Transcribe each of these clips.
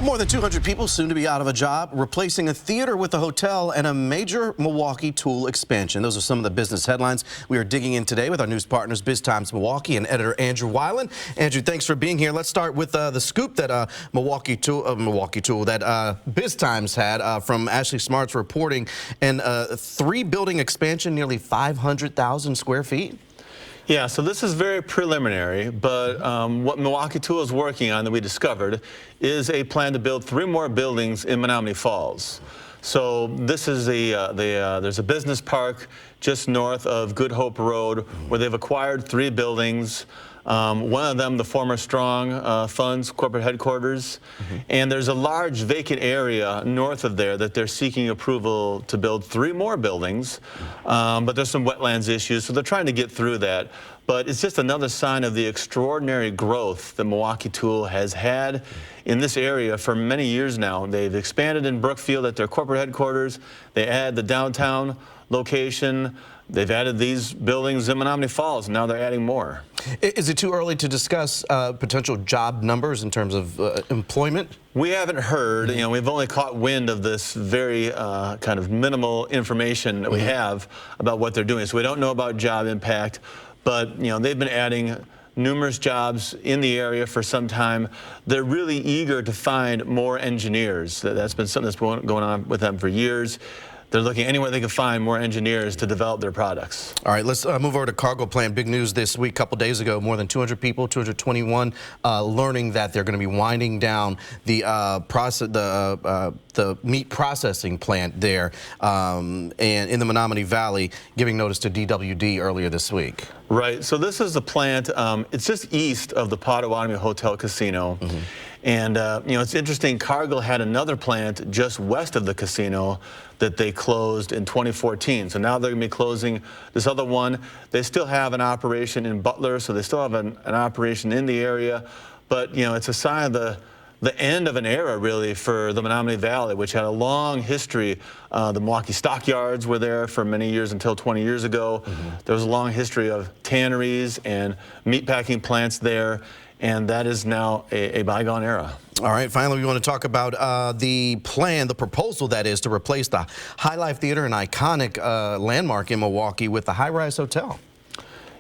More than 200 people soon to be out of a job, replacing a theater with a hotel, and a major Milwaukee Tool expansion. Those are some of the business headlines we are digging in today with our news partners, BizTimes Milwaukee and editor Andrew Weiland. Andrew, thanks for being here. Let's start with the scoop that Milwaukee Tool that BizTimes had from Ashley Smart's reporting, and three-building expansion, nearly 500,000 square feet. Yeah, so this is very preliminary, but what Milwaukee Tool is working on that we discovered is a plan to build 3 more buildings in Menomonee Falls. So this is there's a business park just north of Good Hope Road where they've acquired 3 buildings. One of them, the former Strong Funds corporate headquarters, and there's a large vacant area north of there that they're seeking approval to build 3 more buildings, but there's some wetlands issues, so they're trying to get through that. But it's just another sign of the extraordinary growth that Milwaukee Tool has had in this area for many years now. They've expanded in Brookfield at their corporate headquarters. They add the downtown location. They've added these buildings in Menomonee Falls, and now they're adding more. Is it too early to discuss potential job numbers in terms of employment? We haven't heard. You know, we've only caught wind of this very kind of minimal information that we have about what they're doing. So we don't know about job impact, but you know, they've been adding numerous jobs in the area for some time. They're really eager to find more engineers. That's been something that's been going on with them for years. They're looking anywhere they can find more engineers to develop their products. All right, let's move over to Cargill plant. Big news this week, a couple days ago, more than 200 people, 221, learning that they're going to be winding down the meat processing plant there and in the Menomonee Valley, giving notice to DWD earlier this week. Right, so this is the plant, it's just east of the Potawatomi Hotel Casino. And, you know, it's interesting, Cargill had another plant just west of the casino that they closed in 2014. So now they're going to be closing this other one. They still have an operation in Butler, so they still have an operation in the area. But, you know, it's a sign of the end of an era, really, for the Menomonee Valley, which had a long history. The Milwaukee stockyards were there for many years until 20 years ago. There was a long history of tanneries and meatpacking plants there. And that is now a bygone era. All right, finally, we want to talk about the plan, the proposal that is, to replace the High Life Theater, an iconic landmark in Milwaukee, with the high-rise hotel.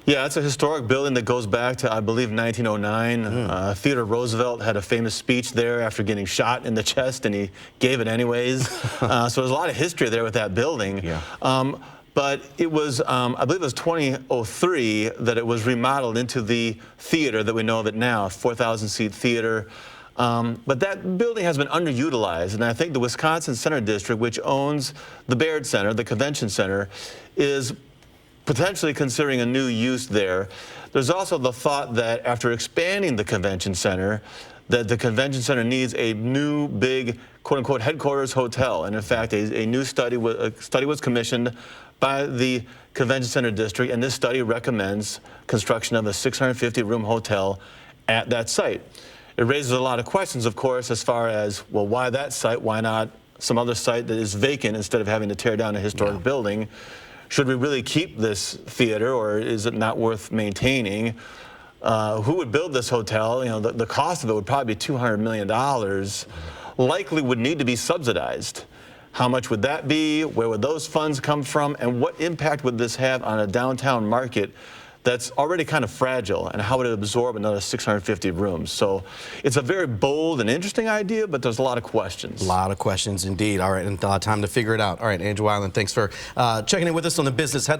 Yeah, it's a historic building that goes back to, I believe, 1909. Theodore Roosevelt had a famous speech there after getting shot in the chest, and he gave it anyways. So there's a lot of history there with that building. Yeah. But it was, I believe it was 2003 that it was remodeled into the theater that we know of it now, 4,000-seat theater. But that building has been underutilized, and I think the Wisconsin Center District, which owns the Baird Center, the convention center, is potentially considering a new use there. There's also the thought that after expanding the convention center, that the convention center needs a new big quote-unquote headquarters hotel. And in fact, a new study was commissioned by the convention center district, and this study recommends construction of a 650-room hotel at that site. It raises a lot of questions, of course, as far as, well, why that site? Why not some other site that is vacant instead of having to tear down a historic building? Should we really keep this theater, or is it not worth maintaining? Who would build this hotel? You know, the cost of it would probably be $200 million. Likely would need to be subsidized. How much would that be? Where would those funds come from? And what impact would this have on a downtown market that's already kind of fragile? And how would it absorb another 650 rooms? So it's a very bold and interesting idea, but there's a lot of questions. A lot of questions indeed. All right, and time to figure it out. All right, Andrew Weiland, thanks for checking in with us on the Business Headline.